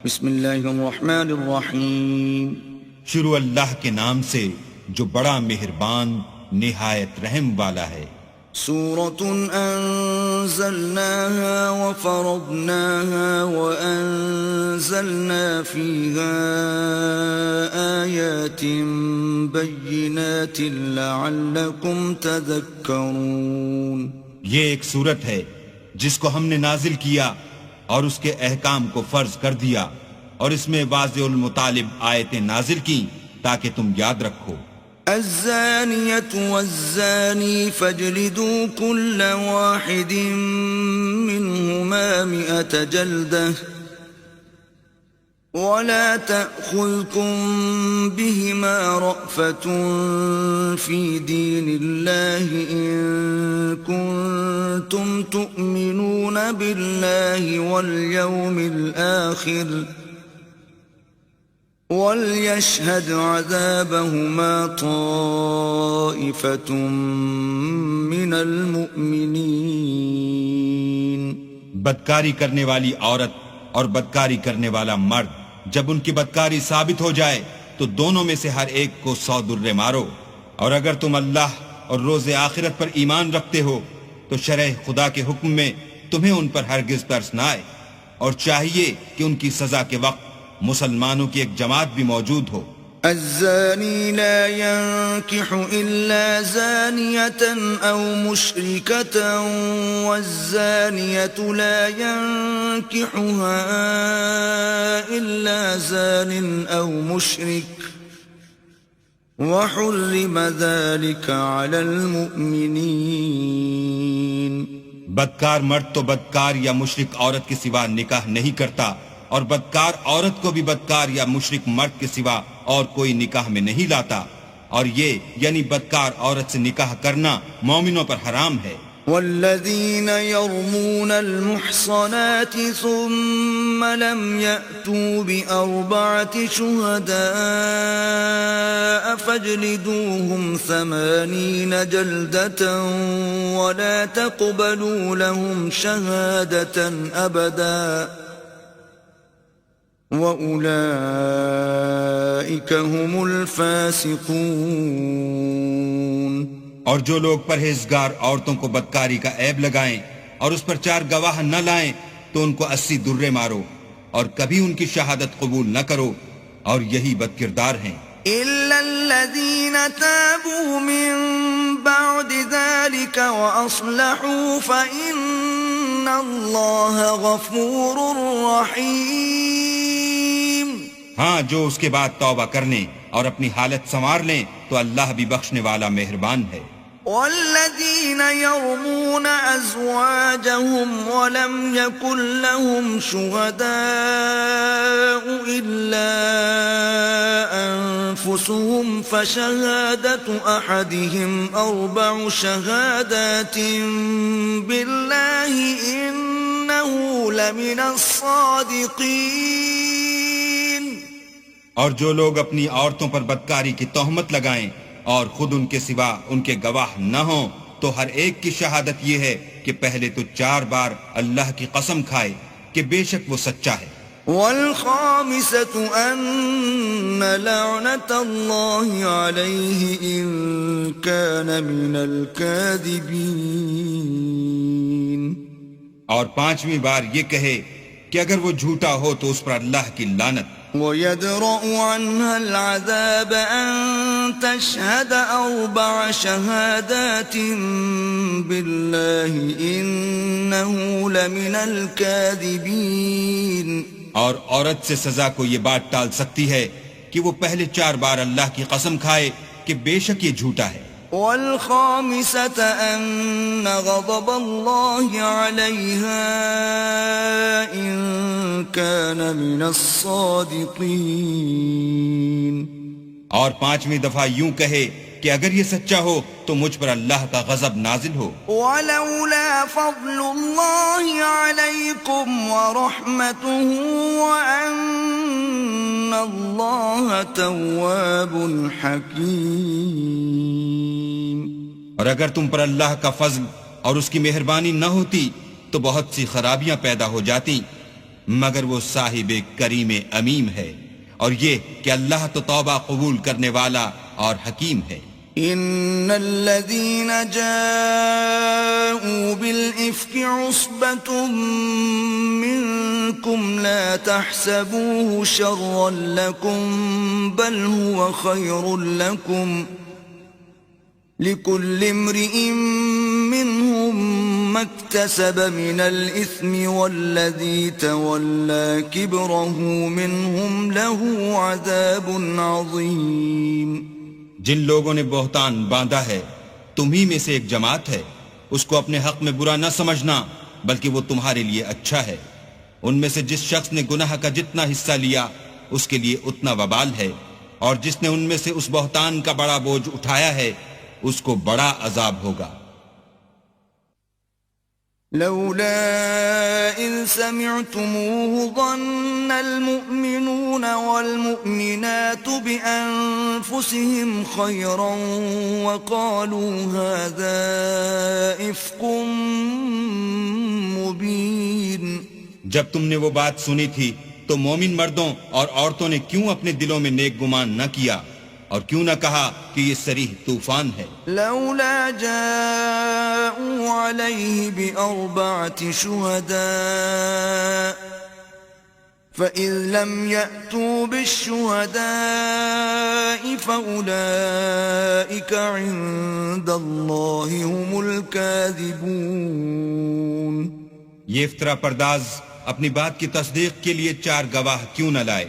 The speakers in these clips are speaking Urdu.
بسم اللہ الرحمن الرحیم. شروع اللہ کے نام سے جو بڑا مہربان نہایت رحم والا ہے. سورة أنزلناها وفرضناها وأنزلنا فيها آيات بينات لعلكم تذكرون. یہ ایک سورت ہے جس کو ہم نے نازل کیا اور اس کے احکام کو فرض کر دیا اور اس میں واضح المطالب آیتیں نازل کی تاکہ تم یاد رکھو. الزانية والزاني فاجلدوا كل واحد منهما 100 جلدة ولا تأخذكم بهما رأفة في دين الله إن كنتم تؤمنون بالله واليوم الآخر وَلْيَشْهَدْ عَذَابَهُمَا طَائِفَةٌ مِّنَ الْمُؤْمِنِينَ. بدکاری کرنے والی عورت اور بدکاری کرنے والا مرد جب ان کی بدکاری ثابت ہو جائے تو دونوں میں سے ہر ایک کو 100 درے مارو. اور اگر تم اللہ اور روز آخرت پر ایمان رکھتے ہو تو شرع خدا کے حکم میں تمہیں ان پر ہرگز ترس نہ آئے، اور چاہیے کہ ان کی سزا کے وقت مسلمانوں کی ایک جماعت بھی موجود ہو. الزانی لا ينكح إلا زانية أو مشركة والزانية لا ينكحها إلا زان أو مشرك وحرم ذلك على المؤمنين. بدکار مرد تو بدکار یا مشرک عورت کے سوا نکاح نہیں کرتا، اور بدکار عورت کو بھی بدکار یا مشرک مرد کے سوا اور کوئی نکاح میں نہیں لاتا، اور یہ یعنی بدکار عورت سے نکاح کرنا مومنوں پر حرام ہے. والذین یرمون المحصنات ثم لم یأتوا بأربعة شهداء فاجلدوهم 80 جلدة ولا تقبلوا لهم شهادة أبدا وَأُولَئِكَ هُمُ الْفَاسِقُونَ. اور جو لوگ پرہیزگار عورتوں کو بدکاری کا عیب لگائیں اور اس پر 4 گواہ نہ لائیں تو ان کو 80 درے مارو اور کبھی ان کی شہادت قبول نہ کرو، اور یہی بدکردار ہیں. إِلَّا الَّذِينَ تَابُوا مِن بَعْدِ ذَلِكَ وَأَصْلَحُوا فَإِنَّ اللَّهَ غَفُورٌ رَّحِيمٌ. ہاں، جو اس کے بعد توبہ کر لیں اور اپنی حالت سنوار لیں تو اللہ بھی بخشنے والا مہربان ہے. والذین یرمون ازواجهم ولم یکن لهم شهداء الا انفسهم فشهادة احدهم 4 شهادات بالله انه لمن الصادقین. اور جو لوگ اپنی عورتوں پر بدکاری کی تہمت لگائیں اور خود ان کے سوا ان کے گواہ نہ ہوں تو ہر ایک کی شہادت یہ ہے کہ پہلے تو 4 بار اللہ کی قسم کھائے کہ بے شک وہ سچا ہے. والخامسة أن لعنة الله عليه إن كان من الكاذبين. اور 5ویں بار یہ کہے کہ اگر وہ جھوٹا ہو تو اس پر اللہ کی لعنت. وَيَدْرَأُ عَنْهَا الْعَذَابَ أَن تَشْهَدَ 4 شَهَادَاتٍ بِاللَّهِ إِنَّهُ لَمِنَ الْكَاذِبِينَ. اور عورت سے سزا کو یہ بات ٹال سکتی ہے کہ وہ پہلے 4 بار اللہ کی قسم کھائے کہ بے شک یہ جھوٹا ہے. والخامسة أن غضب الله عليها إن كان من الصادقين. اور 5ویں دفعہ یوں کہے کہ اگر یہ سچا ہو تو مجھ پر اللہ کا غضب نازل ہو. ولولا فضل الله عليكم ورحمته وأن الله تواب حكيم. اور اگر تم پر اللہ کا فضل اور اس کی مہربانی نہ ہوتی تو بہت سی خرابیاں پیدا ہو جاتی، مگر وہ صاحب کریم امیم ہے، اور یہ کہ اللہ تو توبہ قبول کرنے والا اور حکیم ہے۔ إن الذين جاءوا بالإفك عصبة منكم لا تحسبوه شرا لكم بل هو خير لكم لكل امرئ منهم ما اكتسب من الإثم والذي تولى كبره منهم له عذاب عظيم۔ جن لوگوں نے بہتان باندھا ہے تمہی میں سے ایک جماعت ہے، اس کو اپنے حق میں برا نہ سمجھنا بلکہ وہ تمہارے لیے اچھا ہے۔ ان میں سے جس شخص نے گناہ کا جتنا حصہ لیا اس کے لیے اتنا وبال ہے، اور جس نے ان میں سے اس بہتان کا بڑا بوجھ اٹھایا ہے اس کو بڑا عذاب ہوگا۔ لولا إذ سمعتموه ظن المؤمنون والمؤمنات بأنفسهم خيرا وقالوا هذا إفك مبين۔ جب تم نے وہ بات سنی تھی تو مومن مردوں اور عورتوں نے کیوں اپنے دلوں میں نیک گمان نہ کیا اور کیوں نہ کہا کہ یہ صریح طوفان ہے؟ لولا جاءوا عليه بأربعة شهداء فإذ لم يأتوا بالشهداء فأولئك عند الله هم الكاذبون۔ یہ افطرا پرداز اپنی بات کی تصدیق کے لیے 4 گواہ کیوں نہ لائے؟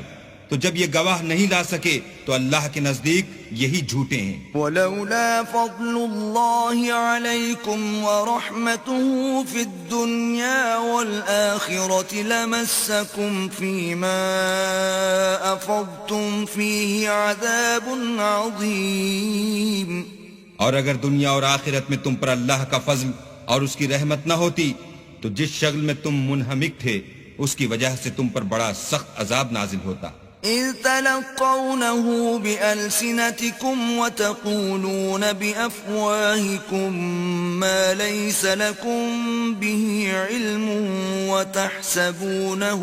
تو جب یہ گواہ نہیں لا سکے تو اللہ کے نزدیک یہی جھوٹے ہیں۔ ولولا فضل الله عليكم ورحمته في الدنيا والآخرة لمسكم فيما أفضتم فيه عذاب عظيم۔ اور اگر دنیا اور آخرت میں تم پر اللہ کا فضل اور اس کی رحمت نہ ہوتی تو جس شغل میں تم منہمک تھے اس کی وجہ سے تم پر بڑا سخت عذاب نازل ہوتا۔ إذ تلقونه بألسنتكم وتقولون بأفواهكم ما ليس لكم به علم وتحسبونه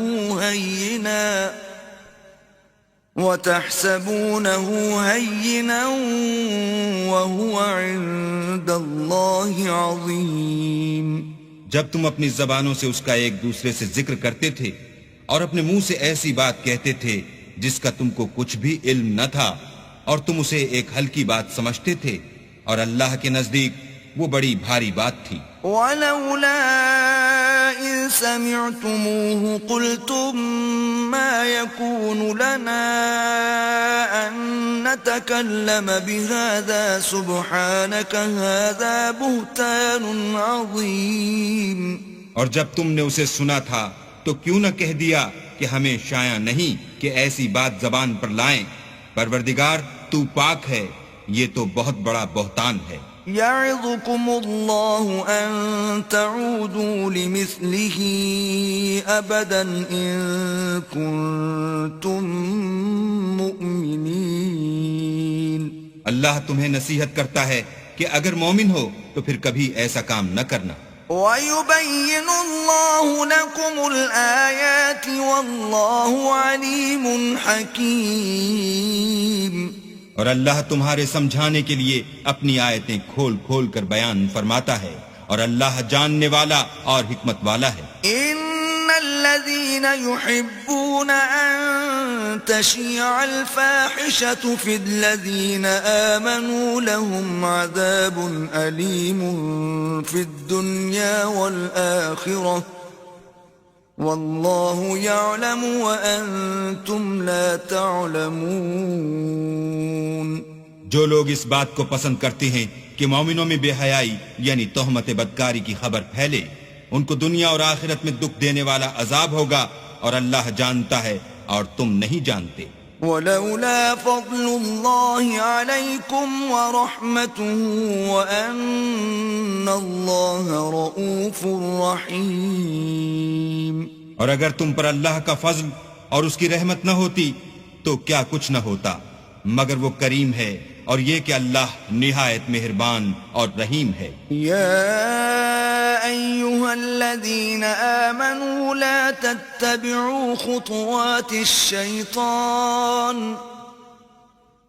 هينا وهو عند الله عظيم۔ جب تم اپنی زبانوں سے اس کا ایک دوسرے سے ذکر کرتے تھے اور اپنے منہ سے ایسی بات کہتے تھے جس کا تم کو کچھ بھی علم نہ تھا اور تم اسے ایک ہلکی بات سمجھتے تھے، اور اللہ کے نزدیک وہ بڑی بھاری بات تھی۔ وَلَوْلَا إِذْ سَمِعْتُمُوهُ قُلْتُمْ مَا يَكُونُ لَنَا أَن نَّتَكَلَّمَ بِهَذَا سُبْحَانَكَ هَذَا بُهْتَانٌ عَظِيمٌ۔ اور جب تم نے اسے سنا تھا تو کیوں نہ کہہ دیا کہ ہمیں شایع نہیں کہ ایسی بات زبان پر لائیں؟ پروردگار تو پاک ہے، یہ تو بہت بڑا بہتان ہے۔ يعظكم الله أن تعودوا لمثله أبدا إن كنتم مؤمنين۔ اللہ تمہیں نصیحت کرتا ہے کہ اگر مومن ہو تو پھر کبھی ایسا کام نہ کرنا۔ وَيُبَيِّنُ اللَّهُ لَكُمُ الْآيَاتِ وَاللَّهُ عَلِيمٌ حَكِيمٌ۔ اور اللہ تمہارے سمجھانے کے لیے اپنی آیتیں کھول کھول کر بیان فرماتا ہے، اور اللہ جاننے والا اور حکمت والا ہے۔ إِنَّ الَّذِينَ يُحِبُّونَ أَن تَشِيعَ الْفَاحِشَةُ فِي الَّذِينَ آمَنُوا لَهُمْ عَذَابٌ أَلِيمٌ فِي الدُّنْيَا وَالْآخِرَةِ واللہ یعلم وانتم لا تعلمون۔ جو لوگ اس بات کو پسند کرتے ہیں کہ مومنوں میں بے حیائی یعنی تہمت بدکاری کی خبر پھیلے، ان کو دنیا اور آخرت میں دکھ دینے والا عذاب ہوگا، اور اللہ جانتا ہے اور تم نہیں جانتے۔ ولولا فضل الله عليكم ورحمته وأن الله رؤوف رحيم۔ اور اگر تم پر اللہ کا فضل اور اس کی رحمت نہ ہوتی تو کیا کچھ نہ ہوتا، مگر وہ کریم ہے، اور یہ کہ اللہ نہایت مہربان اور رحیم ہے۔ یا أيها الذين آمنوا لا تتبعوا خطوات الشيطان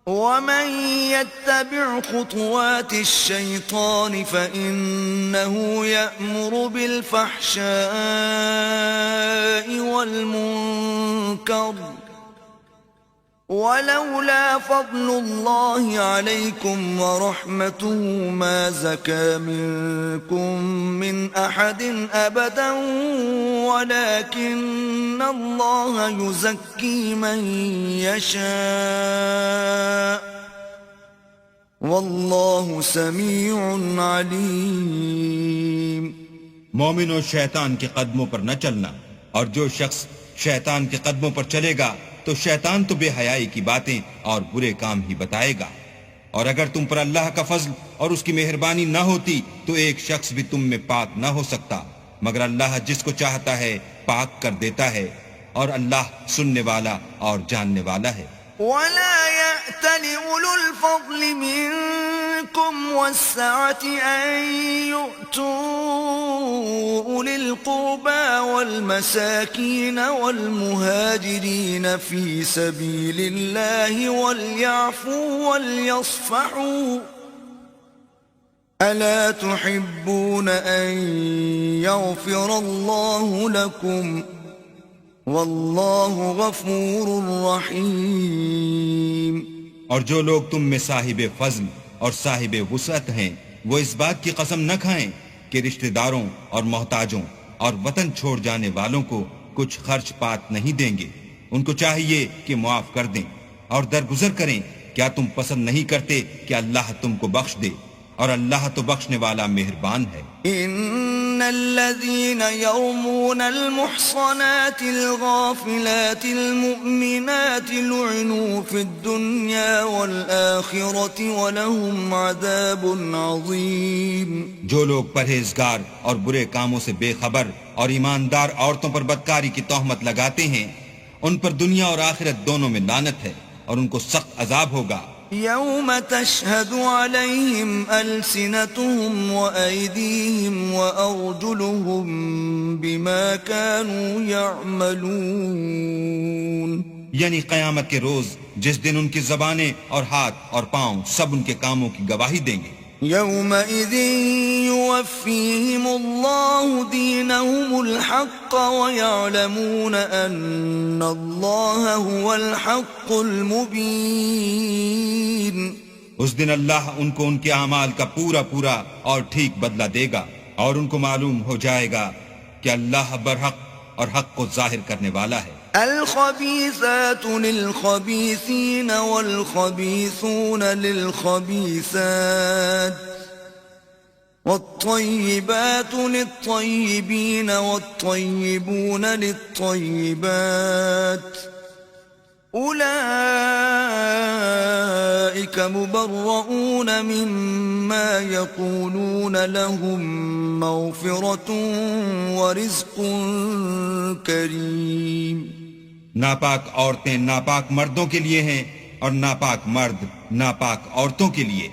ومن يتبع خطوات الشيطان فإنه يأمر بالفحشاء والمنكر ولولا فضل الله عليكم ورحمته ما زكى منكم من أحد أبدا ولكن الله يزكي من يشاء والله سميع عليم. مومنوں شیطان کے قدموں پر نہ چلنا، اور جو شخص شیطان کے قدموں پر چلے گا تو شیطان تو بے حیائی کی باتیں اور برے کام ہی بتائے گا. اور اگر تم پر اللہ کا فضل اور اس کی مہربانی نہ ہوتی تو ایک شخص بھی تم میں پاک نہ ہو سکتا، مگر اللہ جس کو چاہتا ہے پاک کر دیتا ہے، اور اللہ سننے والا اور جاننے والا ہے. ولا يأتل أولو الفضل منكم والسعة أن يؤتوا أولي القربى والمساكين والمهاجرين في سبيل الله وليعفوا وليصفحوا ألا تحبون أن يغفر الله لكم واللہ غفور رحیم. اور جو لوگ تم میں صاحب فضل اور صاحب وسعت ہیں وہ اس بات کی قسم نہ کھائیں کہ رشتہ داروں اور محتاجوں اور وطن چھوڑ جانے والوں کو کچھ خرچ پات نہیں دیں گے. ان کو چاہیے کہ معاف کر دیں اور درگزر کریں. کیا تم پسند نہیں کرتے کہ اللہ تم کو بخش دے؟ اور اللہ تو بخشنے والا مہربان ہے. ان الذين يرمون المحصنات الغافلات المؤمنات لعنوا في الدنيا والآخرة ولهم عذاب عظيم. جو لوگ پرہیزگار اور برے کاموں سے بے خبر اور ایماندار عورتوں پر بدکاری کی تہمت لگاتے ہیں ان پر دنیا اور آخرت دونوں میں لعنت ہے اور ان کو سخت عذاب ہوگا. يوم تشهد عليهم ألسنتهم وأيديهم وأرجلهم بما كانوا يعملون. یعنی قیامت کے روز جس دن ان کی زبانیں اور ہاتھ اور پاؤں سب ان کے کاموں کی گواہی دیں گے. يومئذ يوفيهم الله دينهم الحق ويعلمون أن الله هو الحق المبين. اس دن اللہ ان کو ان کے اعمال کا پورا پورا اور ٹھیک بدلہ دے گا اور ان کو معلوم ہو جائے گا کہ اللہ برحق اور حق کو ظاہر کرنے والا ہے. الخبيثات للخبيثين والخبيثون للخبيثات والطيبات للطيبين والطيبون للطيبات أولئك مبرؤون مما يقولون لهم مغفرة ورزق كريم. ناپاک عورتیں ناپاک مردوں کے لیے ہیں اور ناپاک مرد ناپاک عورتوں کے لیے،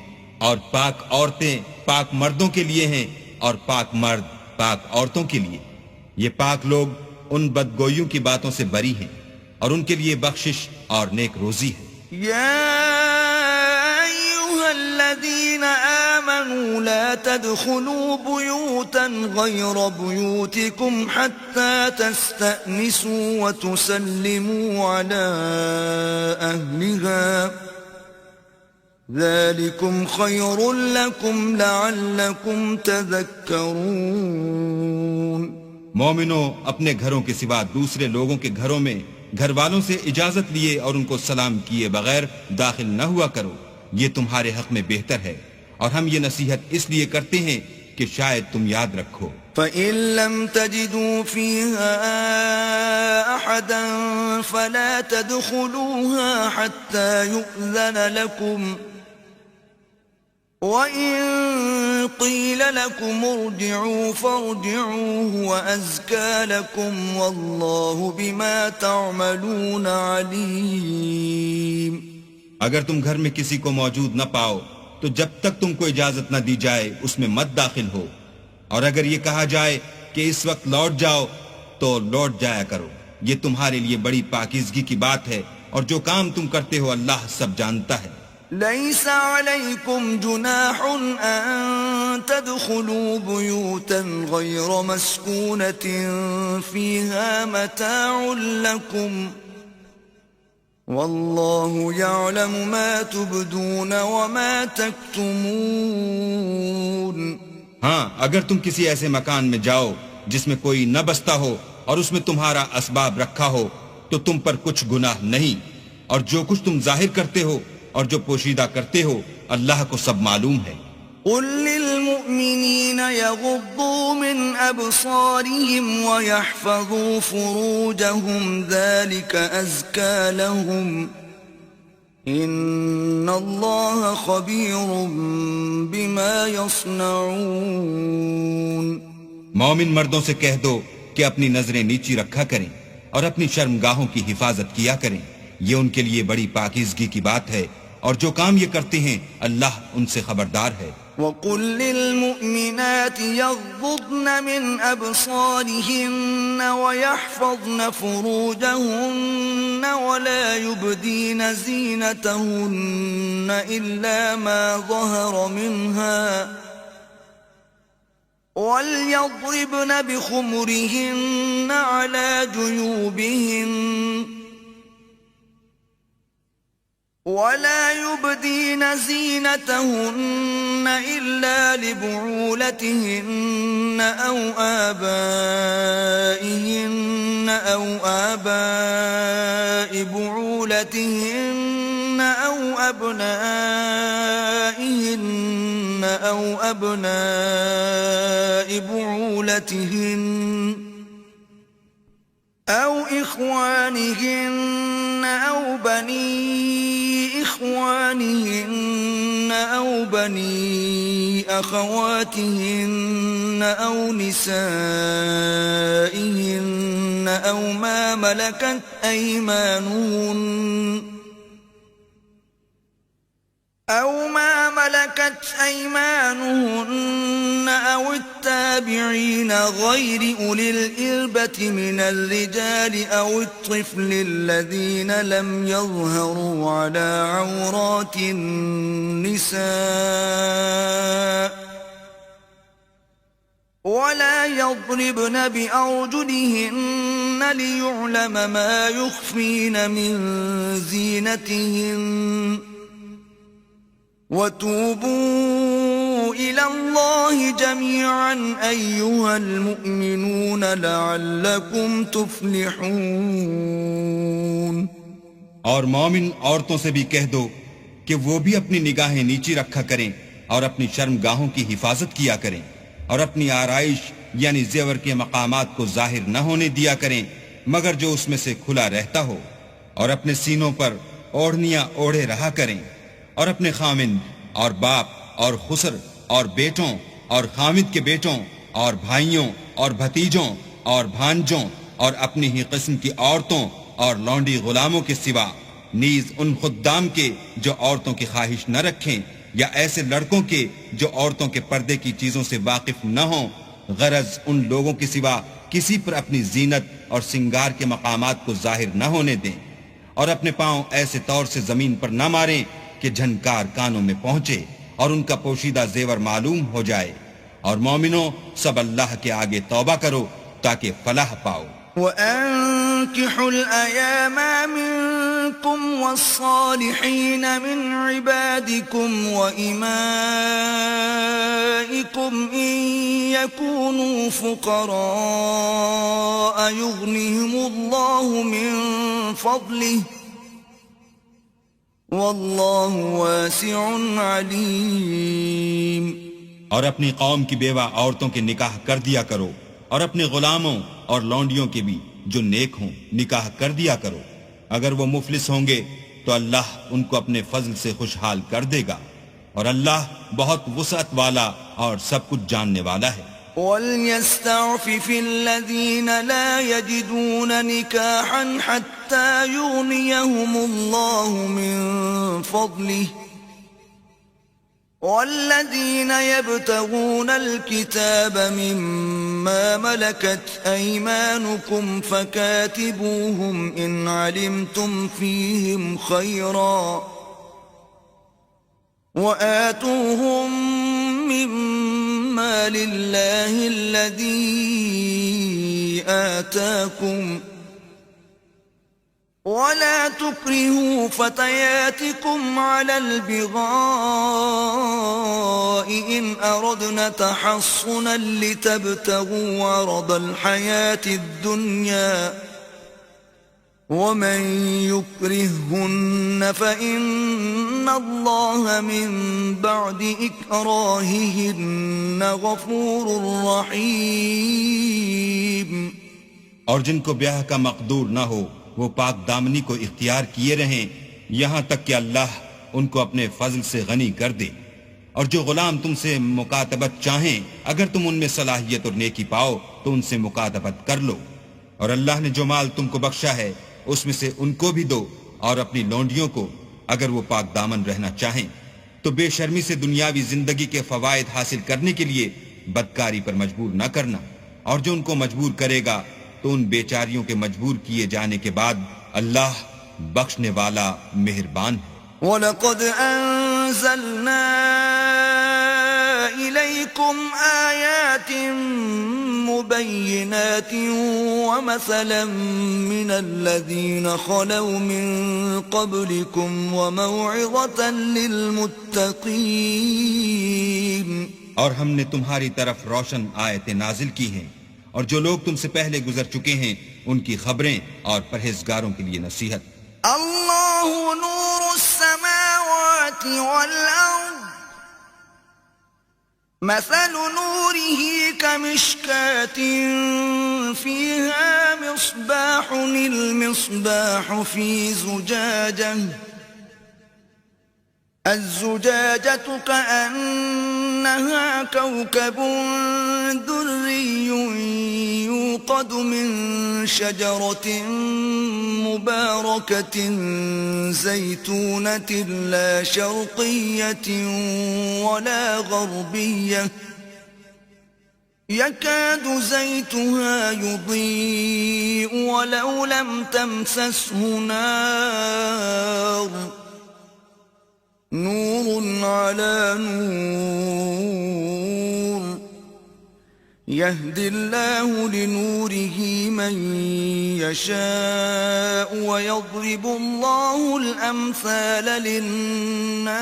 اور پاک عورتیں پاک مردوں کے لیے ہیں اور پاک مرد پاک عورتوں کے لیے. یہ پاک لوگ ان بدگوئیوں کی باتوں سے بری ہیں اور ان کے لیے بخشش اور نیک روزی ہے. الذين آمنوا لا تدخلوا بيوتا غير بيوتكم حتى تستأنسوا وتسلموا على أهلها ذلكم خير لكم لعلكم تذكرون. مومنوں اپنے گھروں کے سوا دوسرے لوگوں کے گھروں میں گھر والوں سے اجازت لیے اور ان کو سلام کیے بغیر داخل نہ ہوا کرو، یہ تمہارے حق میں بہتر ہے، اور ہم یہ نصیحت اس لیے کرتے ہیں کہ شاید تم یاد رکھو. فَإِن لَّمْ تَجِدُوا فِيهَا أَحَدًا فَلَا تَدْخُلُوهَا حَتَّى يُؤْذَنَ لَكُمْ وَإِن قِيلَ لَكُمْ ارْجِعُوا فَارْجِعُوا هُوَ أَزْكَىٰ لَكُمْ وَاللَّهُ بِمَا تَعْمَلُونَ عَلِيمٌ. اگر تم گھر میں کسی کو موجود نہ پاؤ تو جب تک تم کو اجازت نہ دی جائے اس میں مت داخل ہو، اور اگر یہ کہا جائے کہ اس وقت لوٹ جاؤ تو لوٹ جایا کرو، یہ تمہارے لیے بڑی پاکیزگی کی بات ہے، اور جو کام تم کرتے ہو اللہ سب جانتا ہے۔ ليس عليكم جناح أن تدخلوا بيوتا غير مسكونة فيها متاع لكم والله يعلم ما تبدون وما تكتمون۔ ہاں، اگر تم کسی ایسے مکان میں جاؤ جس میں کوئی نہ بستا ہو اور اس میں تمہارا اسباب رکھا ہو تو تم پر کچھ گناہ نہیں، اور جو کچھ تم ظاہر کرتے ہو اور جو پوشیدہ کرتے ہو اللہ کو سب معلوم ہے۔ قل للمؤمنين يغضوا من أبصارهم ويحفظوا فروجهم ذلك أزكى لهم إن الله خبير بما يصنعون۔ مومن مردوں سے کہہ دو کہ اپنی نظریں نیچی رکھا کریں اور اپنی شرمگاہوں کی حفاظت کیا کریں، یہ ان کے لیے بڑی پاکیزگی کی بات ہے، اور جو کام یہ کرتے ہیں اللہ ان سے خبردار ہے۔ وَقُلْ لِلْمُؤْمِنَاتِ يَغْضُضْنَ مِنْ أَبْصَارِهِنَّ وَيَحْفَظْنَ فُرُوجَهُنَّ وَلَا يُبْدِينَ زِينَتَهُنَّ إِلَّا مَا ظَهَرَ مِنْهَا وَلْيَضْرِبْنَ بِخُمُرِهِنَّ عَلَى جُيُوبِهِنَّ ولا يبدين زينتهن إلا لبعولتهن أو آبائهن أو آباء بعولتهن أو أبنائهن أو أبناء بعولتهن أو إخوانهن أو بني إخوانهن أو بني أخواتهن أو نسائهن أو ما ملكت أيمانهن أو التابعين غير أولي الإربة من الرجال أو الطفل الذين لم يظهروا على عورات النساء ولا يضربن بأرجلهن ليعلم ما يخفين من زينتهن وتوبوا إلى الله جميعا أيها المؤمنون لعلكم تفلحون۔ اور مومن عورتوں سے بھی کہہ دو کہ وہ بھی اپنی نگاہیں نیچی رکھا کریں اور اپنی شرمگاہوں کی حفاظت کیا کریں، اور اپنی آرائش یعنی زیور کے مقامات کو ظاہر نہ ہونے دیا کریں مگر جو اس میں سے کھلا رہتا ہو، اور اپنے سینوں پر اوڑھنیاں اوڑھے رہا کریں، اور اپنے خامند اور باپ اور خسر اور بیٹوں اور خامد کے بیٹوں اور بھائیوں اور بھتیجوں اور بھانجوں اور اپنی ہی قسم کی عورتوں اور لونڈی غلاموں کے سوا، نیز ان خدام کے جو عورتوں کی خواہش نہ رکھیں، یا ایسے لڑکوں کے جو عورتوں کے پردے کی چیزوں سے واقف نہ ہوں، غرض ان لوگوں کے سوا کسی پر اپنی زینت اور سنگار کے مقامات کو ظاہر نہ ہونے دیں، اور اپنے پاؤں ایسے طور سے زمین پر نہ ماریں کہ جھنکار کانوں میں پہنچے اور ان کا پوشیدہ زیور معلوم ہو جائے، اور مومنوں سب اللہ کے آگے توبہ کرو تاکہ فلاح پاؤ۔ وَأَنكِحُوا الْأَيَامَ مِنكُمْ وَالصَّالِحِينَ مِنْ عِبَادِكُمْ وَإِمَائِكُمْ إِنْ يَكُونُوا فُقَرَاءَ يُغْنِهِمُ اللَّهُ مِنْ فَضْلِهِ وَاللَّهُ وَاسِعٌ عَلِيمٌ۔ اور اپنی قوم کی بیوہ عورتوں کے نکاح کر دیا کرو، اور اپنے غلاموں اور لونڈیوں کے بھی جو نیک ہوں نکاح کر دیا کرو، اگر وہ مفلس ہوں گے تو اللہ ان کو اپنے فضل سے خوشحال کر دے گا، اور اللہ بہت وسعت والا اور سب کچھ جاننے والا ہے۔ وَلْيَسْتَعْفِفِ الَّذِينَ لَا يَجِدُونَ نِكَاحًا حَتَّى يُغْنِيَهُمُ اللَّهُ مِنْ فَضْلِهِ والذين يبتغون الكتاب مما ملكت أيمانكم فكاتبوهم إن علمتم فيهم خيرا وآتوهم مما لله الذي آتاكم ولا تكرهوا فتياتكم على البغاء إن أردنا تحصنا لتبتغوا عرض الحياة الدنيا ومن يكرههن فإن الله من بعد إكراههن غفور رحيم. اور جن کو بیاہ کا مقدور نہ ہو وہ پاک دامنی کو اختیار کیے رہیں یہاں تک کہ اللہ ان کو اپنے فضل سے غنی کر دے. اور جو غلام تم سے مکاتبت چاہیں اگر تم ان میں صلاحیت اور نیکی پاؤ تو ان سے مکاتبت کر لو. اور اللہ نے جو مال تم کو بخشا ہے اس میں سے ان کو بھی دو اور اپنی لونڈیوں کو اگر وہ پاک دامن رہنا چاہیں. تو بے شرمی سے دنیاوی زندگی کے فوائد حاصل کرنے کے لیے بدکاری پر مجبور نہ کرنا. اور جو ان کو مجبور کرے گا تو ان بیچاریوں کے مجبور کیے جانے کے بعد اللہ بخشنے والا مہربان ہے. وَلَقَدْ أَنزَلْنَا إِلَيْكُمْ آيَاتٍ مُبَيِّنَاتٍ وَمَثَلًا مِّنَ الَّذِينَ خَلَوْا مِن قَبْلِكُمْ وَمَوْعِظَةً لِّلْمُتَّقِينَ. اور ہم نے تمہاری طرف روشن آیتیں نازل کی ہیں اور جو لوگ تم سے پہلے گزر چکے ہیں ان کی خبریں اور پرہیزگاروں کے لیے نصیحت. اللہ نور السماوات والارض مثل نوره كمشكاة فيها مصباح المصباح في زجاجة الزجاجة كأنها كوكب دري يوقد من شجرة مباركة زيتونة لا شرقية ولا غربية يكاد زيتها يضيء ولو لم تمسسه نار نور على نور يهدي الله لنوره من يشاء ويضرب الله الأمثال للناس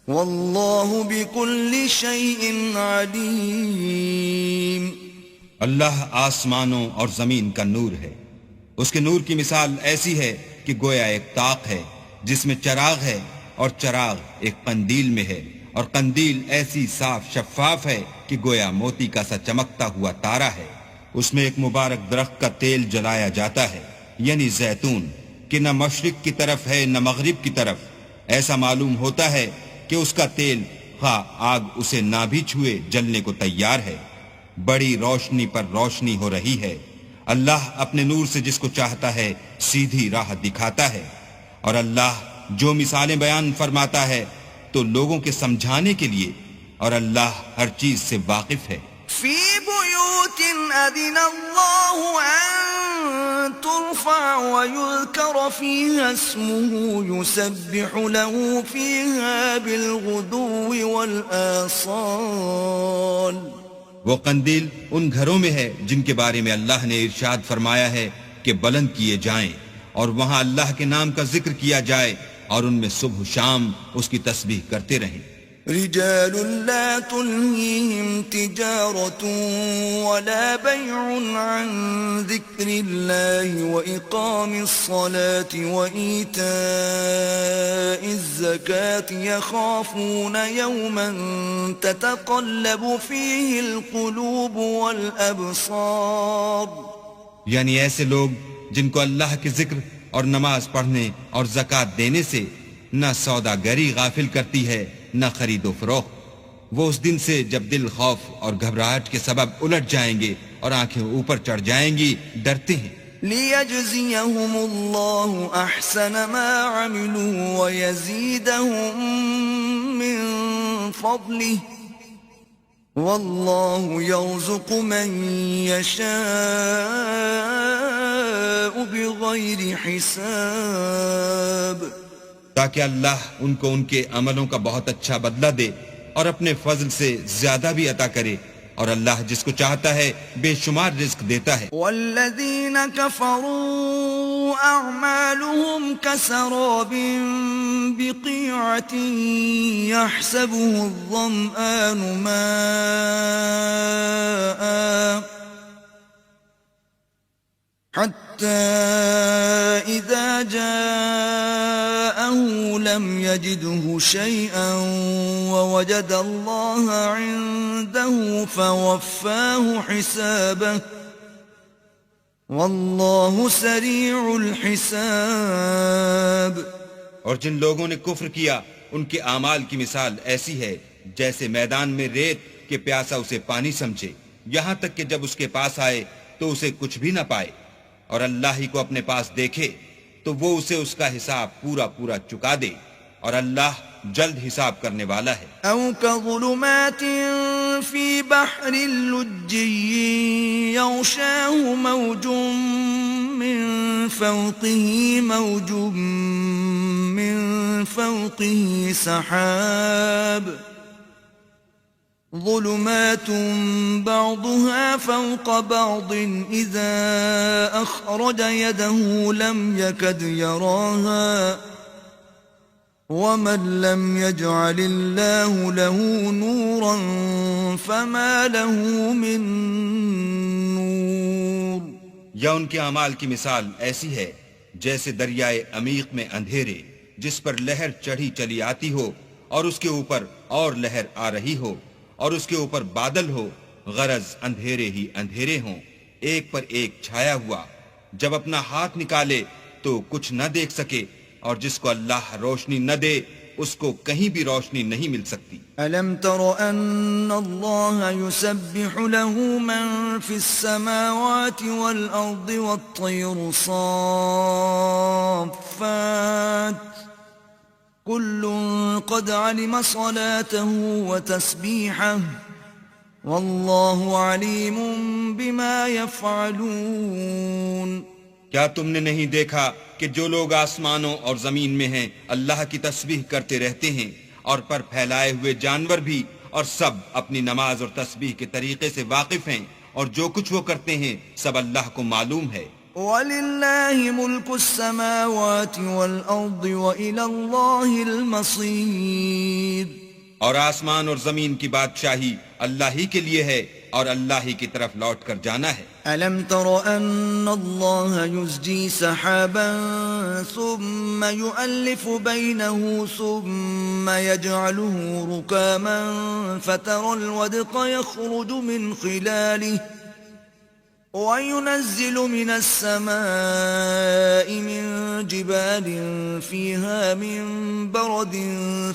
والله بكل شيء عليم. اللہ آسمانوں اور زمین کا نور ہے. اس کے نور کی مثال ایسی ہے کہ گویا ایک طاق ہے جس میں چراغ ہے اور چراغ ایک قندیل میں ہے اور قندیل ایسی صاف شفاف ہے کہ گویا موتی کا سا چمکتا ہوا تارا ہے. اس میں ایک مبارک درخت کا تیل جلایا جاتا ہے یعنی زیتون کہ نہ مشرق کی طرف ہے نہ مغرب کی طرف. ایسا معلوم ہوتا ہے کہ اس کا تیل خواہ آگ اسے نہ بھی چھوئے جلنے کو تیار ہے. بڑی روشنی پر روشنی ہو رہی ہے. اللہ اپنے نور سے جس کو چاہتا ہے سیدھی راہ دکھاتا ہے. اور اللہ جو مثالیں بیان فرماتا ہے تو لوگوں کے سمجھانے کے لیے اور اللہ ہر چیز سے واقف ہے. فی بیوت اذن اللہ ان ترفع ویذکر فیہا اسمہ یسبح له فیہا بالغدو والآصال. وہ قندیل ان گھروں میں ہے جن کے بارے میں اللہ نے ارشاد فرمایا ہے کہ بلند کیے جائیں اور وہاں اللہ کے نام کا ذکر کیا جائے اور ان میں صبح و شام اس کی تسبیح کرتے رہیں. رجال لا تلهيهم تجارة ولا بيع عن ذكر الله وإقام الصلاة وإيتاء الزكاة يخافون يوما تتقلب فيه القلوب والأبصار. یعنی ایسے لوگ جن کو اللہ کے ذکر اور نماز پڑھنے اور زکوٰۃ دینے سے نہ سوداگری غافل کرتی ہے نہ خرید و فروخت. وہ اس دن سے جب دل خوف اور گھبراہٹ کے سبب الٹ جائیں گے اور آنکھیں اوپر چڑھ جائیں گی ڈرتے ہیں. ليجزيهم الله أحسن ما عملوا ويزيدهم من فضله والله يرزق من يشاء بغير حساب. تاکہ اللہ ان کو ان کے عملوں کا بہت اچھا بدلہ دے اور اپنے فضل سے زیادہ بھی عطا کرے، اور اللہ جس کو چاہتا ہے بے شمار رزق دیتا ہے. والذین کفروا اعمالهم كسراب بقيعة يحسبه الظمآن ماء حتى إذا جاءه لم يجده شيئا ووجد الله عنده فوفاه حسابه والله سريع الحساب. اور جن لوگوں نے کفر کیا ان کے اعمال کی مثال ایسی ہے جیسے میدان میں ریت کہ پیاسا اسے پانی سمجھے، یہاں تک کہ جب اس کے پاس آئے تو اسے کچھ بھی نہ پائے، اور اللہ ہی کو اپنے پاس دیکھے تو وہ اسے اس کا حساب پورا پورا چکا دے، اور اللہ جلد حساب کرنے والا ہے. او كظلمات في بحر لجي يغشاه موج من فوقه موج من فوقه سحاب ظلمات بعضها فوق بعض إذا أخرج يده لم يكد يراها ومن لم يجعل الله له نورا فما له من نور. یا ان کے اعمال کی مثال ایسی ہے جیسے دریائے عمیق میں اندھیرے جس پر لہر چڑھی چلی آتی ہو اور اس کے اوپر اور لہر آ رہی ہو اور اس کے اوپر بادل ہو، غرض اندھیرے ہی اندھیرے ہوں، ایک پر ایک چھایا ہوا، جب اپنا ہاتھ نکالے تو کچھ نہ دیکھ سکے، اور جس کو اللہ روشنی نہ دے اس کو کہیں بھی روشنی نہیں مل سکتی. أَلَمْ تَرَ أَنَّ اللَّهَ يُسَبِّحُ لَهُ مَن فِي السَّمَاوَاتِ وَالْأَرْضِ وَالطَّيْرُ صَافَّاتٍ كُلٌّ قَدْ عَلِمَ صَلَاتَهُ وَتَسْبِيحَهُ وَاللَّهُ عَلِيمٌ بِمَا يَفْعَلُونَ. کیا تم نے نہیں دیکھا کہ جو لوگ آسمانوں اور زمین میں ہیں اللہ کی تسبیح کرتے رہتے ہیں، اور پر پھیلائے ہوئے جانور بھی، اور سب اپنی نماز اور تسبیح کے طریقے سے واقف ہیں، اور جو کچھ وہ کرتے ہیں سب اللہ کو معلوم ہے. وَلِلَّهِ مُلْكُ السَّمَاوَاتِ وَالْأَرْضِ وَإِلَى اللَّهِ الْمَصِيرُ. اور آسمان اور زمین کی بادشاہی اللہ ہی کے لیے ہے اور اللہ ہی کی طرف لوٹ کر جانا ہے. أَلَمْ تَرَ أَنَّ اللَّهَ يُزْجِي سَحَابًا ثُمَّ يُؤَلِّفُ بَيْنَهُ ثُمَّ يَجْعَلُهُ رُكَامًا فَتَرَى الْوَدْقَ يَخْرُجُ مِنْ خِلَالِهِ وَيُنَزِّلُ مِنَ السَّمَاءِ مِنْ جِبَالٍ فِيهَا مِنْ بَرَدٍ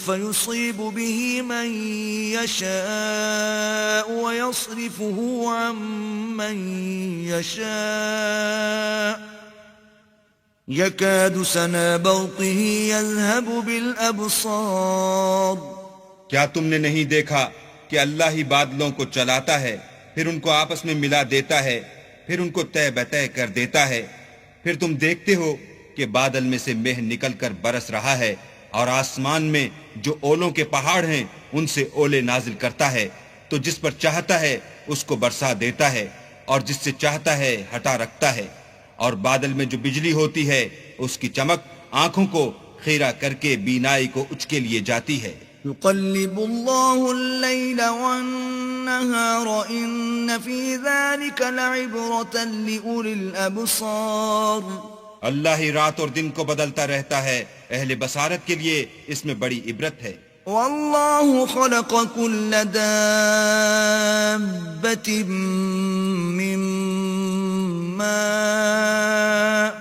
فَيُصِيبُ بِهِ مَنْ يَشَاءُ وَيَصْرِفُهُ عَنْ مَنْ يَشَاءُ يَكَادُ سَنَا بَرْقِهِ يَذْهَبُ بِالْأَبْصَارِ. کیا تم نے نہیں دیکھا کہ اللہ ہی بادلوں کو چلاتا ہے، پھر ان کو آپس میں ملا دیتا ہے، پھر ان کو طے بطے کر دیتا ہے، پھر تم دیکھتے ہو کہ بادل میں سے مہ نکل کر برس رہا ہے، اور آسمان میں جو اولوں کے پہاڑ ہیں ان سے اولے نازل کرتا ہے، تو جس پر چاہتا ہے اس کو برسا دیتا ہے، اور جس سے چاہتا ہے ہٹا رکھتا ہے. اور بادل میں جو بجلی ہوتی ہے اس کی چمک آنکھوں کو خیرہ کر کے بینائی کو اچکے لیے جاتی ہے. يقلب الله الليل والنهار إن في ذلك لعبرة لأولي الأبصار. اللہ ہی رات اور دن کو بدلتا رہتا ہے، اہل بصارت کے لیے اس میں بڑی عبرت ہے. والله خلق كل دابة من ماء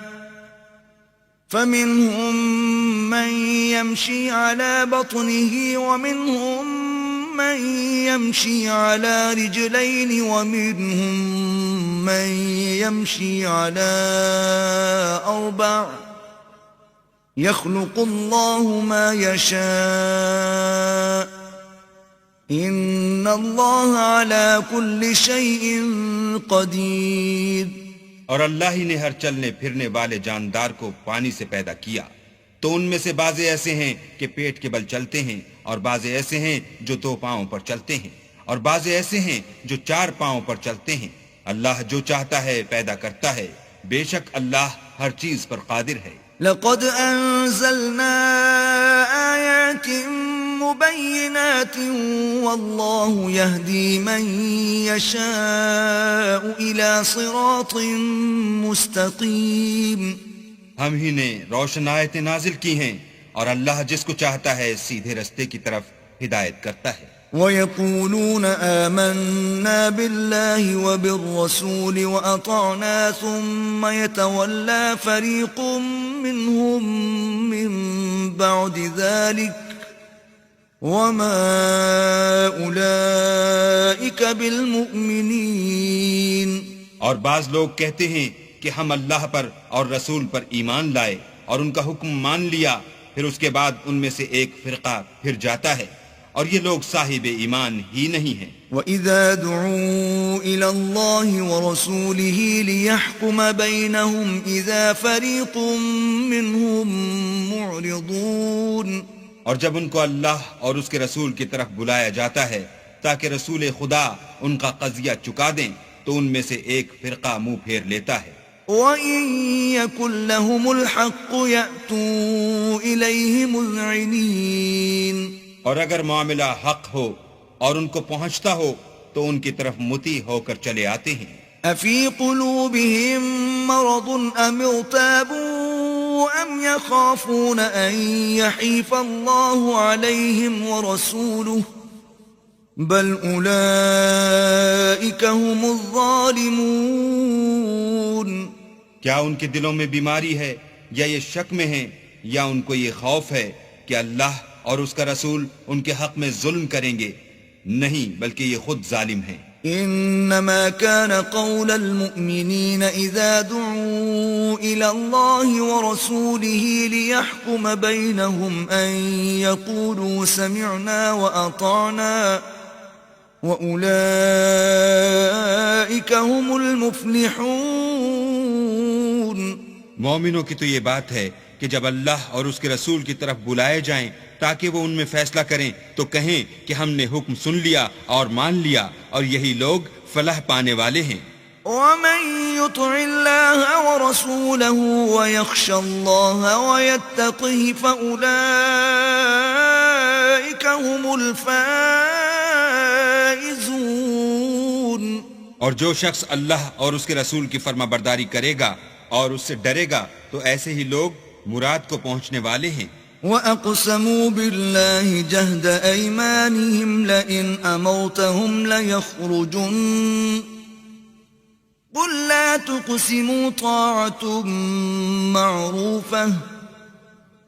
فمنهم من يمشي على بطنه ومنهم من يمشي على رجلين ومنهم من يمشي على أربع يخلق الله ما يشاء إن الله على كل شيء قدير. اور اللہ ہی نے ہر چلنے پھرنے والے جاندار کو پانی سے پیدا کیا، تو ان میں سے بعضے ایسے ہیں کہ پیٹ کے بل چلتے ہیں، اور بعضے ایسے ہیں جو 2 پاؤں پر چلتے ہیں، اور بعضے ایسے ہیں جو 4 پاؤں پر چلتے ہیں. اللہ جو چاہتا ہے پیدا کرتا ہے، بے شک اللہ ہر چیز پر قادر ہے. لقد أنزلنا آيات مبينات والله يهدي من يشاء إلى صراط مستقيم. ہم ہی نے روشن آیتیں نازل کی ہیں، اور اللہ جس کو چاہتا ہے سیدھے رستے کی طرف ہدایت کرتا ہے. وَيَقُولُونَ آمَنَّا بِاللَّهِ وَبِالرَّسُولِ وَأَطَعْنَا ثُمَّ يَتَوَلَّى فَرِيقٌ مِّنْهُمْ مِّن بَعْدِ ذَلِكَ وَمَا أُولَئِكَ بِالْمُؤْمِنِينَ. اور بعض لوگ کہتے ہیں کہ ہم اللہ پر اور رسول پر ایمان لائے اور ان کا حکم مان لیا، پھر اس کے بعد ان میں سے ایک فرقہ پھر جاتا ہے، اور یہ لوگ صاحب ایمان ہی نہیں ہیں. وَإِذَا دُعُوا إِلَى اللَّهِ وَرَسُولِهِ لِيَحْكُمَ بَيْنَهُمْ إِذَا فَرِيقٌ مِّنْهُمْ مُعْرِضُونَ. اور جب ان کو اللہ اور اس کے رسول کی طرف بلایا جاتا ہے تاکہ رسول خدا ان کا قضیہ چکا دیں، تو ان میں سے ایک فرقہ منہ پھیر لیتا ہے. وَإِن يَكُن لَّهُمُ الْحَقُّ يَأْتُوا إِلَيْهِ مُذْعِنِينَ. اور اگر معاملہ حق ہو اور ان کو پہنچتا ہو تو ان کی طرف مطیع ہو کر چلے آتے ہیں. أَفِي قُلُوبِهِم مَّرَضٌ أَمِ ارْتَابُوا أَمْ يَخَافُونَ أَن يَحِيفَ اللَّهُ عَلَيْهِمْ وَرَسُولُهُ بَلْ أُولَئِكَ هُمُ الظَّالِمُونَ. کیا ان کے دلوں میں بیماری ہے یا یہ شک میں ہیں یا ان کو یہ خوف ہے کہ اللہ اور اس کا رسول ان کے حق میں ظلم کریں گے؟ نہیں، بلکہ یہ خود ظالم ہیں. انما كان قول المؤمنين اذا دعوا الى الله ورسوله ليحكم بينهم ان يقولوا سمعنا واطعنا واولئك هم المفلحون. مومنوں کی تو یہ بات ہے کہ جب اللہ اور اس کے رسول کی طرف بلائے جائیں تاکہ وہ ان میں فیصلہ کریں تو کہیں کہ ہم نے حکم سن لیا اور مان لیا، اور یہی لوگ فلاح پانے والے ہیں. وَمَن يُطِعِ اللَّهَ وَرَسُولَهُ وَيَخْشَ اللَّهَ وَيَتَّقْهِ فَأُولَئِكَ هُمُ الْفَائِزُونَ. اور جو شخص اللہ اور اس کے رسول کی فرما برداری کرے گا اور اس سے ڈرے گا تو ایسے ہی لوگ مراد کو پہنچنے والے ہیں. وَأَقْسَمُوا بِاللَّهِ جَهْدَ أَيْمَانِهِمْ لَئِنْ أَمَرْتَهُمْ لَيَخْرُجُنَّ قُل لَّا تُقْسِمُوا طَاعَةٌ مَّعْرُوفَةٌ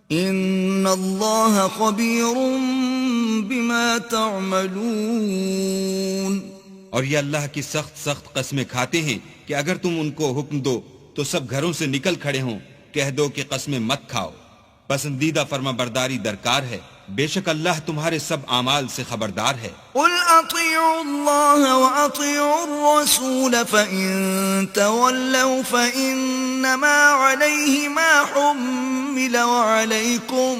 إِنَّ اللَّهَ خَبِيرٌ بِمَا تَعْمَلُونَ. اور یہ اللہ کی سخت قسمیں کھاتے ہیں کہ اگر تم ان کو حکم دو تو سب گھروں سے نکل کھڑے ہوں. کہہ دو کہ قسمیں مت کھاؤ، پسندیدہ فرما برداری درکار ہے، بے شک اللہ تمہارے سب اعمال سے خبردار ہے. قل اطیعوا اللہ واطیعوا الرسول فإن تولوا فإنما علیہ ما حمل وعلیکم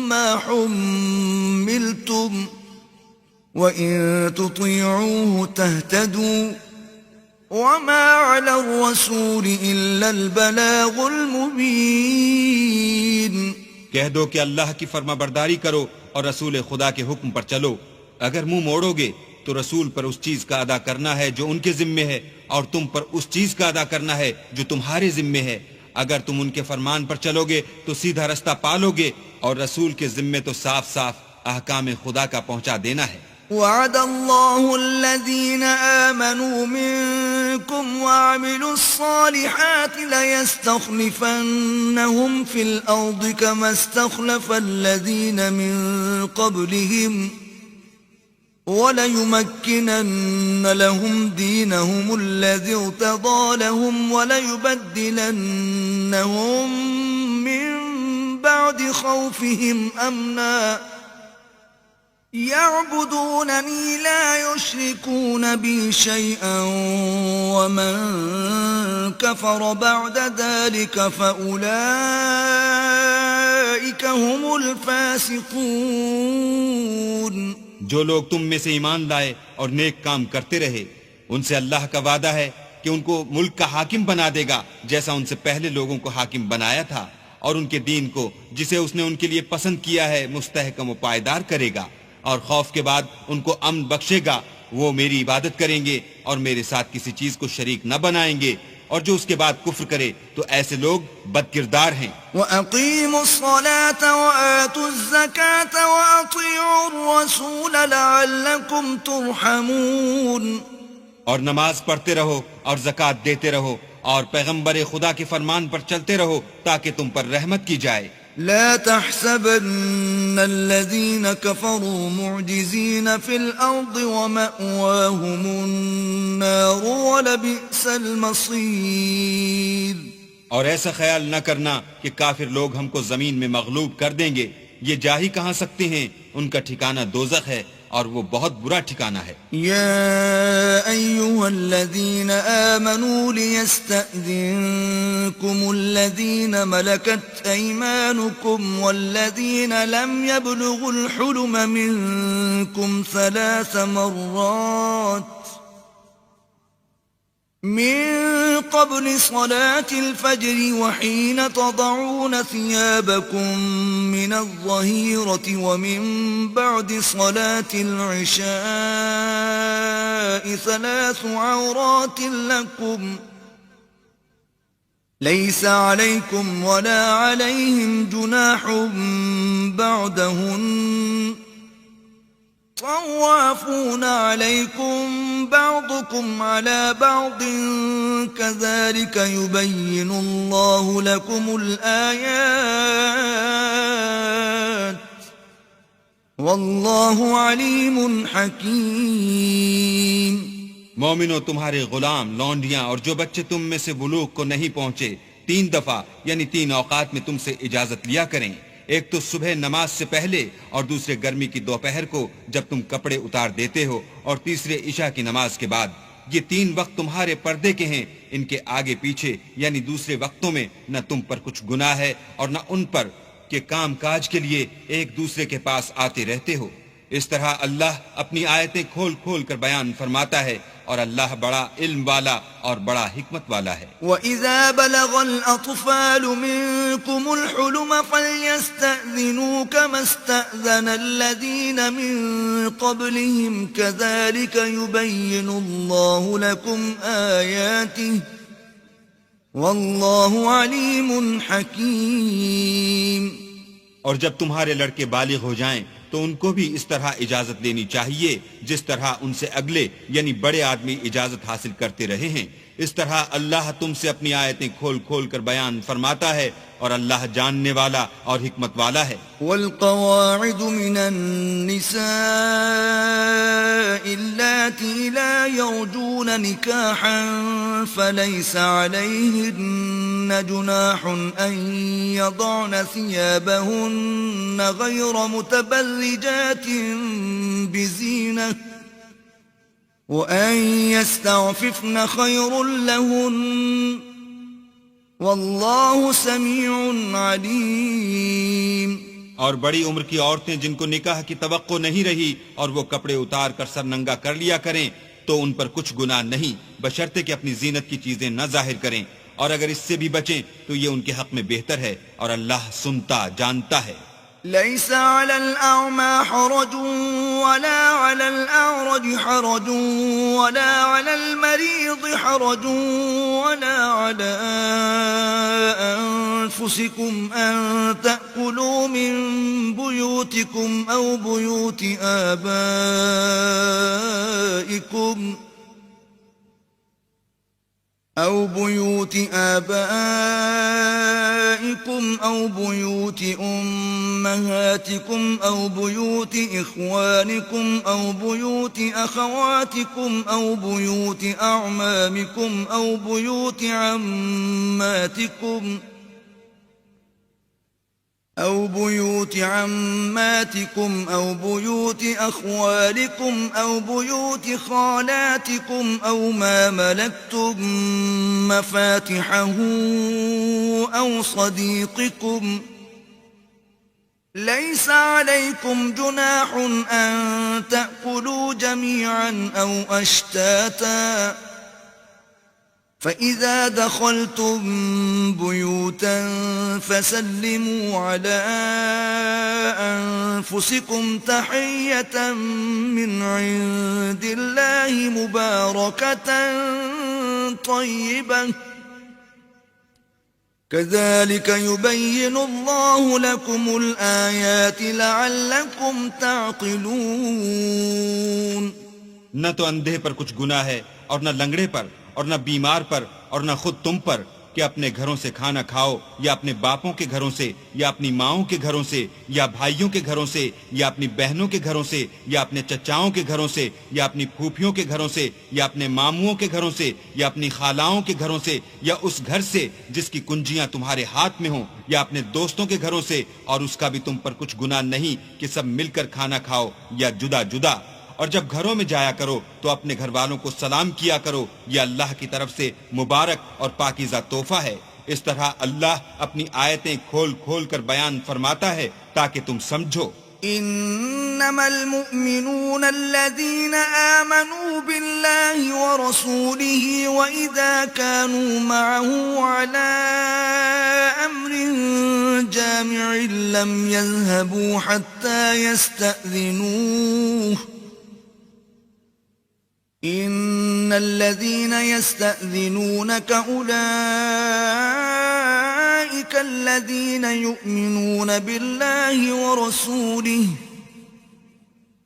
ما حملتم وإن تطیعوه تهتدوا وما على الرسول إلا البلاغ المبين. کہہ دو کہ اللہ کی فرما برداری کرو اور رسول خدا کے حکم پر چلو. اگر منہ موڑو گے تو رسول پر اس چیز کا ادا کرنا ہے جو ان کے ذمے ہے، اور تم پر اس چیز کا ادا کرنا ہے جو تمہارے ذمے ہے. اگر تم ان کے فرمان پر چلو گے تو سیدھا رستہ پالو گے، اور رسول کے ذمے تو صاف احکام خدا کا پہنچا دینا ہے. وعد الله الذين آمنوا منكم وعملوا الصالحات ليستخلفنهم في الأرض كما استخلف الذين من قبلهم وَلَيُمَكِّنَنَّ لَهُمْ دِينَهُمُ الَّذِي ارْتَضَىٰ لَهُمْ وَلَيُبَدِّلَنَّهُم مِّن بَعْدِ خَوْفِهِمْ أَمْنًا يَعْبُدُونَنِي لَا يُشْرِكُونَ بِي شَيْئًا وَمَن كَفَرَ بَعْدَ ذَلِكَ فَأُولَٰئِكَ هُمُ الْفَاسِقُونَ۔ جو لوگ تم میں سے ایمان لائے اور نیک کام کرتے رہے ان سے اللہ کا وعدہ ہے کہ ان کو ملک کا حاکم بنا دے گا جیسا ان سے پہلے لوگوں کو حاکم بنایا تھا، اور ان کے دین کو جسے اس نے ان کے لیے پسند کیا ہے مستحکم و پائیدار کرے گا، اور خوف کے بعد ان کو امن بخشے گا۔ وہ میری عبادت کریں گے اور میرے ساتھ کسی چیز کو شریک نہ بنائیں گے، اور جو اس کے بعد کفر کرے تو ایسے لوگ بد کردار ہیں۔ وَأَقِيمُوا الصَّلَاةَ وَآتُوا الزَّكَاةَ وَأَطِيعُوا الرَّسُولَ لَعَلَّكُمْ تُرْحَمُونَ۔ اور نماز پڑھتے رہو اور زکوٰۃ دیتے رہو اور پیغمبر خدا کے فرمان پر چلتے رہو تاکہ تم پر رحمت کی جائے۔ لا تحسبن الذين كفروا معجزين في الأرض ومأواهم النار ولبئس المصير۔ اور ایسا خیال نہ کرنا کہ کافر لوگ ہم کو زمین میں مغلوب کر دیں گے، یہ جا ہی کہاں سکتے ہیں، ان کا ٹھکانہ دوزخ ہے اور وہ بہت برا ٹھکانہ ہے۔ يا أيها الذين آمنوا ليستأذنكم الذين ملكت أيمانكم والذين لم يبلغوا الحلم منكم 3 مرات من قبل صلاة الفجر وحين تضعون ثيابكم من الظهيرة ومن بعد صلاة العشاء 3 عورات لكم ليس عليكم ولا عليهم جناح بعدهن طوافون عليكم بعضكم على بعض كذلك يبين الله لكم الآيات والله عليم حكيم۔ مومنو، تمہارے غلام، لونڈیاں اور جو بچے تم میں سے بلوغ کو نہیں پہنچے 3 دفعہ یعنی 3 اوقات میں تم سے اجازت لیا کریں، ایک تو صبح نماز سے پہلے اور دوسرے گرمی کی دوپہر کو جب تم کپڑے اتار دیتے ہو، اور تیسرے عشاء کی نماز کے بعد۔ یہ 3 وقت تمہارے پردے کے ہیں، ان کے آگے پیچھے یعنی دوسرے وقتوں میں نہ تم پر کچھ گناہ ہے اور نہ ان پر کہ کام کاج کے لیے ایک دوسرے کے پاس آتے رہتے ہو۔ اس طرح اللہ اپنی آیتیں کھول کھول کر بیان فرماتا ہے، اور اللہ بڑا علم والا اور بڑا حکمت والا ہے۔ وَإِذَا بَلَغَ الْأَطْفَالُ مِنكُمُ الْحُلُمَ فَلْيَسْتَأْذِنُوا كَمَا اسْتَأْذَنَ الَّذِينَ مِن قَبْلِهِمْ كَذَلِكَ يُبَيِّنُ اللَّهُ لَكُمْ آيَاتِهِ وَاللَّهُ عَلِيمٌ حَكِيمٌ۔ اور جب تمہارے لڑکے بالغ ہو جائیں تو ان کو بھی اس طرح اجازت لینی چاہیے جس طرح ان سے اگلے یعنی بڑے آدمی اجازت حاصل کرتے رہے ہیں۔ اس طرح اللہ تم سے اپنی آیتیں کھول کھول کر بیان فرماتا ہے، اور اللہ جاننے والا اور حکمت والا ہے۔ والقواعد من النساء اللاتي لا يرجون نكاحا فليس عليهن جناح أن يضعن ثيابهن غير متبرجات بزينة وأن يستعففن خير لهن واللہ سمیع علیم۔ اور بڑی عمر کی عورتیں جن کو نکاح کی توقع نہیں رہی اور وہ کپڑے اتار کر سر ننگا کر لیا کریں تو ان پر کچھ گناہ نہیں، بشرطے کہ اپنی زینت کی چیزیں نہ ظاہر کریں، اور اگر اس سے بھی بچیں تو یہ ان کے حق میں بہتر ہے، اور اللہ سنتا جانتا ہے۔ ليس على الأعمى حرج ولا على الأعرج حرج ولا على المريض حرج ولا على أنفسكم أن تأكلوا من بيوتكم أو بيوت آبائكم آبائكم أو بيوت أمهاتكم أو بيوت إخوانكم أو بيوت أخواتكم أو بيوت أعمامكم أو بيوت عماتكم أو بيوت أخوالكم أو بيوت خالاتكم أو ما ملكتم مفاتحه أو صديقكم ليس عليكم جناح أن تأكلوا جميعا أو أشتاتا فإذا دخلتم بيوتا فسلموا على أنفسكم تحية من عند الله مباركة طيبة كذلك يبين الله لكم الآيات لعلكم تعقلون. نہ تو اندھے پر کچھ گناہ ہے اور نہ لنگڑے پر اور نہ بیمار پر اور نہ خود تم پر کہ اپنے گھروں سے کھانا کھاؤ یا اپنے باپوں کے گھروں سے یا اپنی ماؤں کے گھروں سے یا بھائیوں کے گھروں سے یا اپنی بہنوں کے گھروں سے یا اپنے چچاؤں کے گھروں سے یا اپنی پھوپھیوں کے گھروں سے یا اپنے ماموں کے گھروں سے یا اپنی خالاؤں کے گھروں سے یا اس گھر سے جس کی کنجیاں تمہارے ہاتھ میں ہوں یا اپنے دوستوں کے گھروں سے اور اس کا بھی تم پر کچھ گناہ نہیں کہ سب مل کر کھانا کھاؤ یا جدا جدا. اور جب گھروں میں جایا کرو تو اپنے گھر والوں کو سلام کیا کرو، یہ اللہ کی طرف سے مبارک اور پاکیزہ تحفہ ہے. اس طرح اللہ اپنی آیتیں کھول کھول کر بیان فرماتا ہے تاکہ تم سمجھو. انما المؤمنون الذين آمنوا بالله ورسوله واذا كانوا معه على امر جامع لم يذهبوا حتى يستأذنوه ان الذين يستأذنونك اولئك الذين يؤمنون بالله ورسوله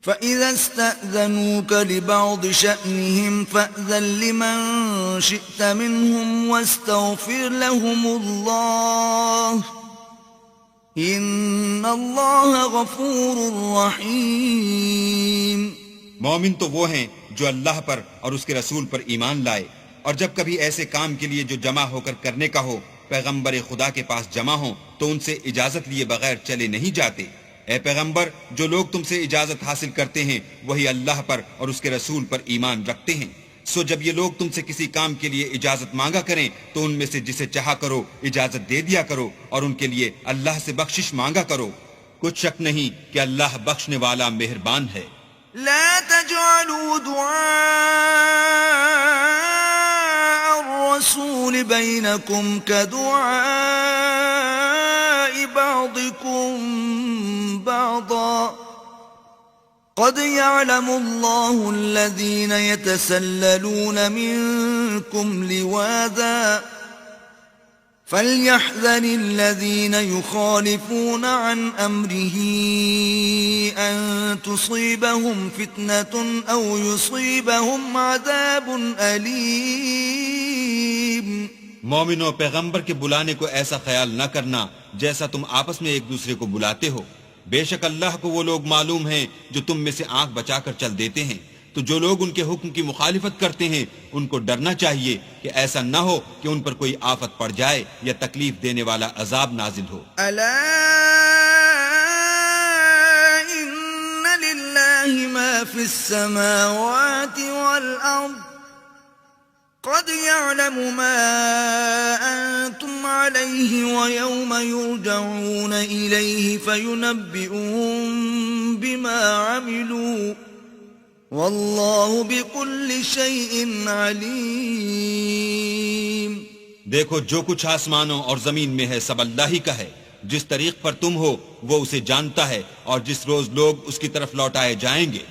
فإذا استأذنوك لبعض شأنهم فأذن لمن شئت منهم واستغفر لهم الله إن الله غفور رحيم. مومن تو وہ ہیں جو اللہ پر اور اس کے رسول پر ایمان لائے، اور جب کبھی ایسے کام کے لیے جو جمع ہو کر کرنے کا ہو پیغمبر خدا کے پاس جمع ہوں تو ان سے اجازت لیے بغیر چلے نہیں جاتے. اے پیغمبر، جو لوگ تم سے اجازت حاصل کرتے ہیں وہی اللہ پر اور اس کے رسول پر ایمان رکھتے ہیں. سو جب یہ لوگ تم سے کسی کام کے لیے اجازت مانگا کریں تو ان میں سے جسے چاہا کرو اجازت دے دیا کرو اور ان کے لیے اللہ سے بخشش مانگا کرو. کچھ شک نہیں کہ اللہ بخشنے والا مہربان ہے. لا تجعلوا دعاء الرسول بينكم كدعاء بعضكم بعضا قد يعلم الله الذين يتسللون منكم لواذا فليحذر الذين يخالفون عن أمره أن تصيبهم فتنة أو يصيبهم عذاب أليم. مومنوں، پیغمبر کے بلانے کو ایسا خیال نہ کرنا جیسا تم آپس میں ایک دوسرے کو بلاتے ہو. بے شک اللہ کو وہ لوگ معلوم ہیں جو تم میں سے آنکھ بچا کر چل دیتے ہیں. تو جو لوگ ان کے حکم کی مخالفت کرتے ہیں ان کو ڈرنا چاہیے کہ ایسا نہ ہو کہ ان پر کوئی آفت پڑ جائے یا تکلیف دینے والا عذاب نازل ہو. الا ان للہ ما فی السماوات والارض قد يعلم ما انتم علیہ ویوم یرجعون الیہ فینبئهم بما عملوا واللہ بكل شیء علیم. دیکھو، جو کچھ آسمانوں اور زمین میں ہے سب اللہ ہی کا ہے. جس طریق پر تم ہو وہ اسے جانتا ہے، اور جس روز لوگ اس کی طرف لوٹائے جائیں گے